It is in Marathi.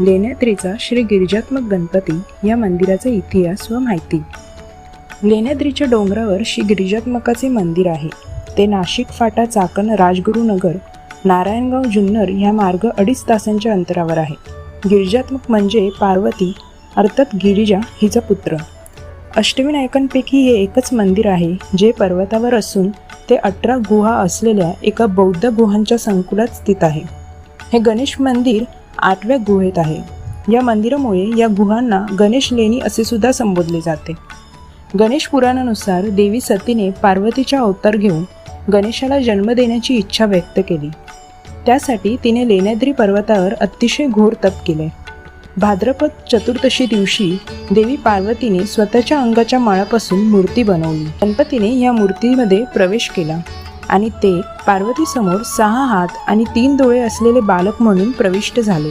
लेण्याद्रीचा श्री गिरिजात्मक गणपती या मंदिराचा इतिहास व माहिती। लेण्याद्रीच्या डोंगरावर श्री गिरिजात्मकाचे मंदिर आहे। ते नाशिक फाटा चाकण राजगुरुनगर नारायणगाव जुन्नर या मार्ग 2.5 तासांच्या अंतरावर आहे। गिरिजात्मक म्हणजे पार्वती अर्थात गिरिजा हिचा पुत्र। अष्टविनायकांपैकी हे एकच मंदिर आहे जे पर्वतावर असून ते 18 गुहा असलेल्या एका बौद्ध गुहांच्या संकुलात स्थित आहे। हे गणेश मंदिर 8व्या गुहेत आहे। या मंदिरामुळे या गुहांना गणेश लेणी असे सुद्धा संबोधले जाते। गणेश पुराणानुसार देवी सतीने पार्वतीचा अवतार घेऊन गणेशाला जन्म देण्याची इच्छा व्यक्त केली। त्यासाठी तिने लेण्याद्री पर्वतावर अतिशय घोर तप केले। भाद्रपद चतुर्दशी दिवशी देवी पार्वतीने स्वतःच्या अंगाच्या माळापासून मूर्ती बनवली। गणपतीने या मूर्तीमध्ये प्रवेश केला आणि ते पार्वतीसमोर 6 हात आणि 3 डोळे असलेले बालक म्हणून प्रविष्ट झाले।